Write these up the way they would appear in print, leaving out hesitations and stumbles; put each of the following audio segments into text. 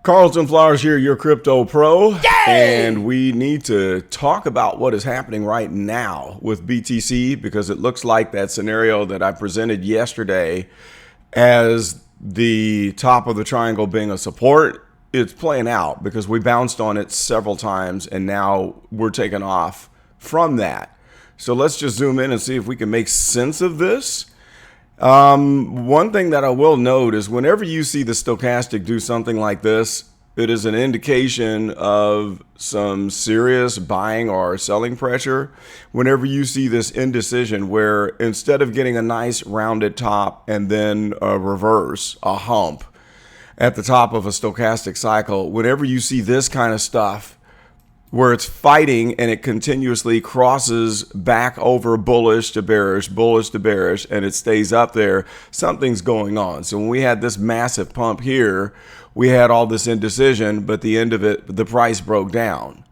Carlton Flowers here, your crypto pro. Yay! And we need to talk about what is happening right now with BTC, because it looks like that scenario that I presented yesterday as the top of the triangle being a support, it's playing out because we bounced on it several times and now we're taking off from that. So let's just zoom in and see if we can make sense of this. One thing that I will note is whenever you see the stochastic do something like this, it is an indication of some serious buying or selling pressure. Whenever you see this indecision where instead of getting a nice rounded top and then a reverse, a hump at the top of a stochastic cycle, whenever you see this kind of stuff where it's fighting and it continuously crosses back over bullish to bearish, and it stays up there, something's going on. So when we had this massive pump here, we had all this indecision, but at the end of it, the price broke down.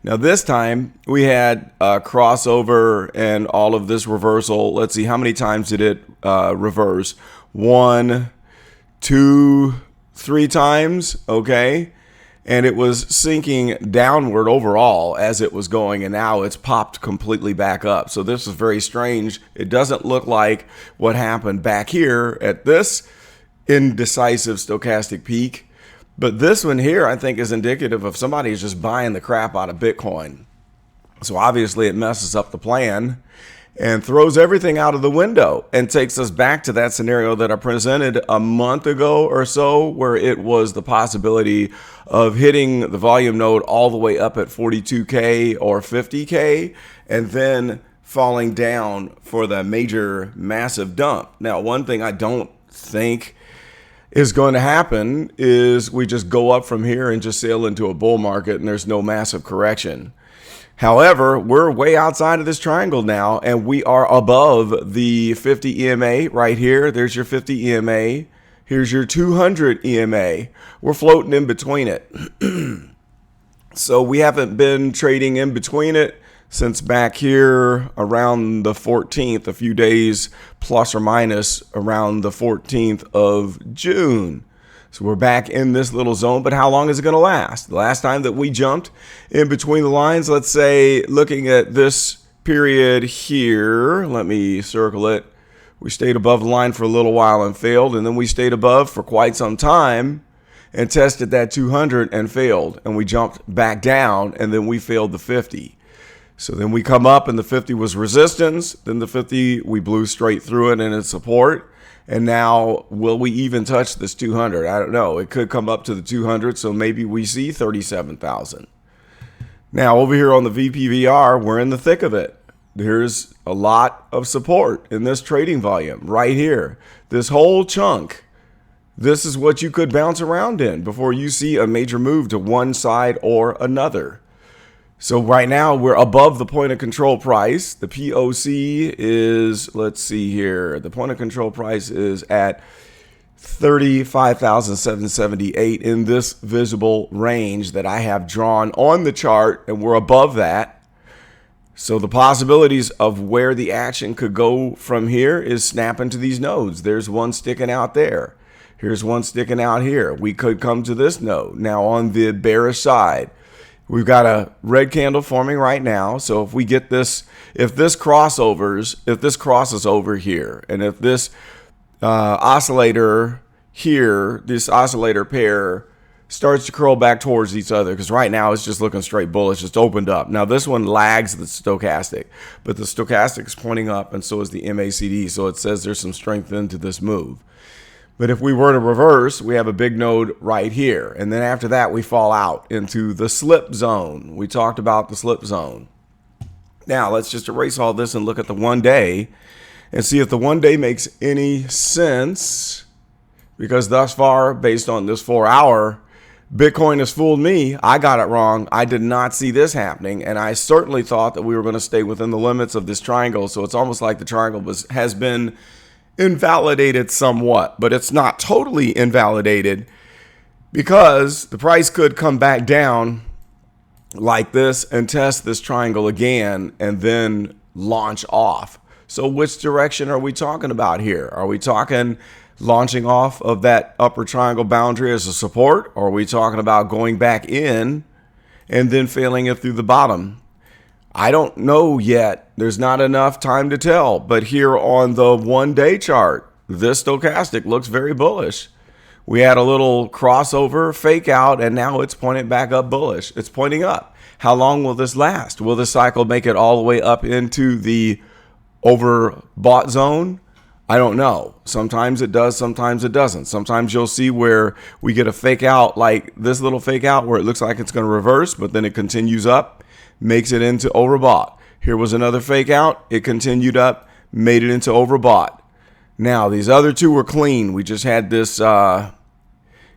Now this time we had a crossover and all of this reversal. Let's see, how many times did it reverse? 1, 2, 3 times, okay? And it was sinking downward overall as it was going, and now it's popped completely back up. So this is very strange. It doesn't look like what happened back here at this indecisive stochastic peak. But this one here, I think, is indicative of somebody who's just buying the crap out of Bitcoin. So obviously it messes up the plan and throws everything out of the window and takes us back to that scenario that I presented a month ago or so, where it was the possibility of hitting the volume node all the way up at 42K or 50K and then falling down for the major massive dump. Now, one thing I don't think is going to happen is we just go up from here and just sail into a bull market and there's no massive correction. However, we're way outside of this triangle now, and we are above the 50 EMA right here. There's your 50 EMA. Here's your 200 EMA. We're floating in between it. So we haven't been trading in between it since back here around the 14th, a few days plus or minus around the 14th of June. So we're back in this little zone, but how long is it going to last? The last time that we jumped in between the lines, let's say looking at this period here, let me circle it. We stayed above the line for a little while and failed, and then we stayed above for quite some time and tested that 200 and failed, and we jumped back down, and then we failed the 50. So then we come up and the 50 was resistance, then the 50 we blew straight through it and it's support. And now, will we even touch this 200? I don't know. It could come up to the 200, so maybe we see 37,000. Now, over here on the VPVR, we're in the thick of it. There's a lot of support in this trading volume right here. This whole chunk, this is what you could bounce around in before you see a major move to one side or another. So right now we're above the point of control price. The POC is, let's see here, the point of control price is at 35,778 in this visible range that I have drawn on the chart, and we're above that. So the possibilities of where the action could go from here is snapping to these nodes. There's one sticking out there. Here's one sticking out here. We could come to this node. Now on the bearish side, we've got a red candle forming right now. So if we get this, if this crosses over here, and if this oscillator here, this oscillator pair starts to curl back towards each other, because right now it's just looking straight bullish, just opened up. Now this one lags the stochastic, but the stochastic is pointing up and so is the MACD. So it says there's some strength into this move. But if we were to reverse, we have a big node right here. And then after that, we fall out into the slip zone. We talked about the slip zone. Now, let's just erase all this and look at the 1 day and see if the 1 day makes any sense. Because thus far, based on this 4 hour, Bitcoin has fooled me. I got it wrong. I did not see this happening. And I certainly thought that we were going to stay within the limits of this triangle. So it's almost like the triangle has been invalidated somewhat, but it's not totally invalidated, because the price could come back down like this and test this triangle again and then launch off. So which direction are we talking about here? Are we talking launching off of that upper triangle boundary as a support? Or are we talking about going back in and then failing it through the bottom? I don't know yet. There's not enough time to tell. But here on the 1-day chart, this stochastic looks very bullish. We had a little crossover, fake out, and now it's pointing back up bullish. It's pointing up. How long will this last? Will this cycle make it all the way up into the overbought zone? I don't know. Sometimes it does, sometimes it doesn't. Sometimes you'll see where we get a fake out, like this little fake out where it looks like it's going to reverse, but then it continues up, makes it into overbought. Here was another fake out. It continued up, made it into overbought. Now, these other two were clean. We just had this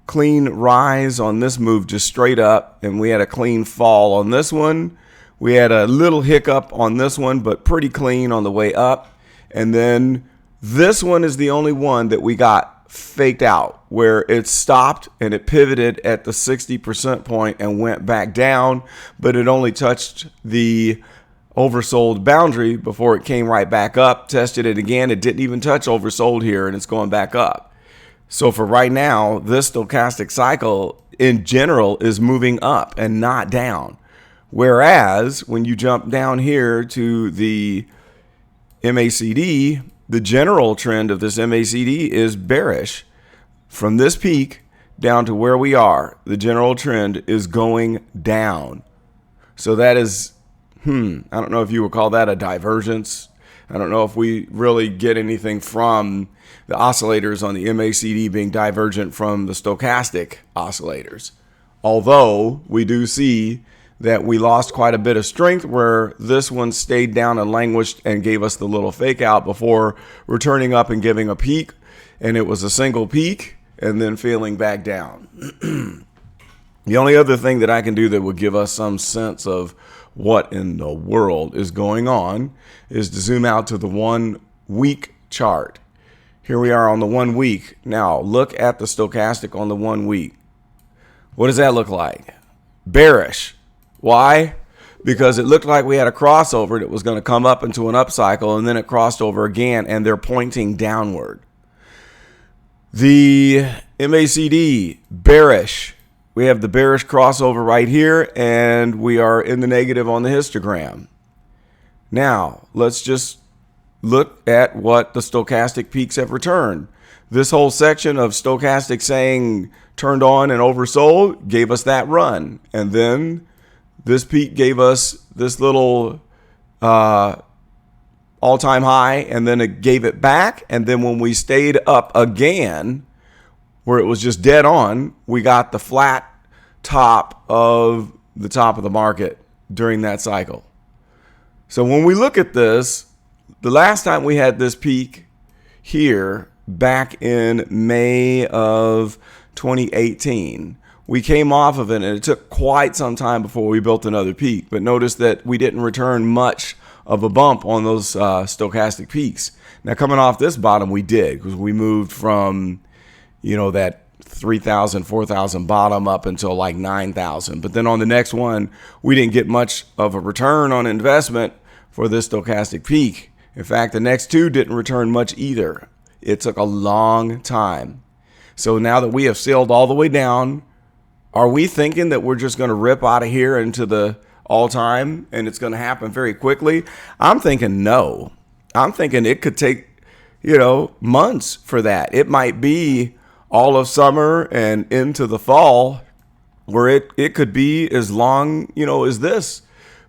clean rise on this move, just straight up, and we had a clean fall on this one. We had a little hiccup on this one, but pretty clean on the way up. And then this one is the only one that we got faked out, where it stopped and it pivoted at the 60% point and went back down, but it only touched the oversold boundary before it came right back up, tested it again. It didn't even touch oversold here, and it's going back up. So for right now, this stochastic cycle in general is moving up and not down. Whereas when you jump down here to the MACD, the general trend of this MACD is bearish. From this peak down to where we are, the general trend is going down. So that is, I don't know if you would call that a divergence. I don't know if we really get anything from the oscillators on the MACD being divergent from the stochastic oscillators. Although we do see that we lost quite a bit of strength where this one stayed down and languished and gave us the little fake out before returning up and giving a peak. And it was a single peak and then failing back down. The only other thing that I can do that would give us some sense of what in the world is going on is to zoom out to the 1 week chart. Here we are on the 1 week. Now look at the stochastic on the 1 week. What does that look like? Bearish. Why? Because it looked like we had a crossover that was going to come up into an upcycle, and then it crossed over again, and they're pointing downward. The MACD, bearish. We have the bearish crossover right here, and we are in the negative on the histogram. Now, let's just look at what the stochastic peaks have returned. This whole section of stochastic saying turned on and oversold gave us that run. And then this peak gave us this little all-time high, and then it gave it back. And then when we stayed up again, where it was just dead on, we got the flat top of the market during that cycle. So when we look at this, the last time we had this peak here back in May of 2018, we came off of it, and it took quite some time before we built another peak. But notice that we didn't return much of a bump on those stochastic peaks. Now coming off this bottom, we did, because we moved from, that 3,000, 4,000 bottom up until like 9,000. But then on the next one, we didn't get much of a return on investment for this stochastic peak. In fact, the next two didn't return much either. It took a long time. So now that we have sailed all the way down, are we thinking that we're just going to rip out of here into the all-time and it's going to happen very quickly? I'm thinking no. I'm thinking it could take, months for that. It might be all of summer and into the fall, where it could be as long, as this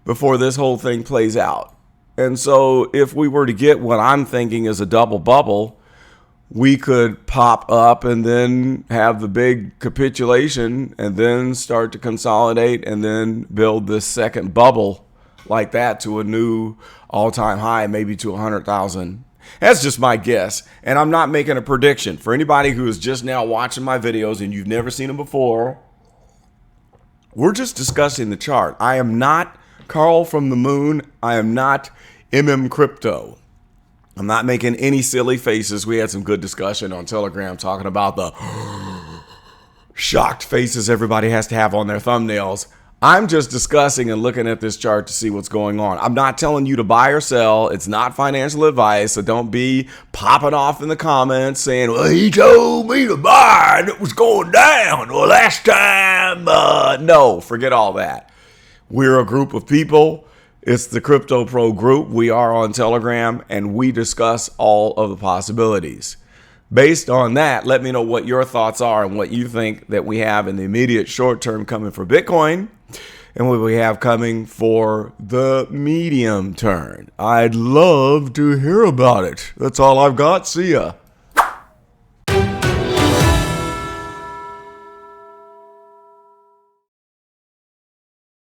before this whole thing plays out. And so if we were to get what I'm thinking is a double bubble, we could pop up and then have the big capitulation and then start to consolidate and then build this second bubble like that to a new all-time high, maybe to 100,000. That's just my guess, and I'm not making a prediction. For anybody who is just now watching my videos and you've never seen them before, we're just discussing the chart. I am not Carl from the moon. I am not Crypto. I'm not making any silly faces. We had some good discussion on Telegram talking about the shocked faces everybody has to have on their thumbnails. I'm just discussing and looking at this chart to see what's going on. I'm not telling you to buy or sell. It's not financial advice. So don't be popping off in the comments saying, well, he told me to buy and it was going down. Well, last time, no, forget all that. We're a group of people. It's the Crypto Pro group. We are on Telegram and we discuss all of the possibilities. Based on that, let me know what your thoughts are and what you think that we have in the immediate short term coming for Bitcoin and what we have coming for the medium term. I'd love to hear about it. That's all I've got. See ya.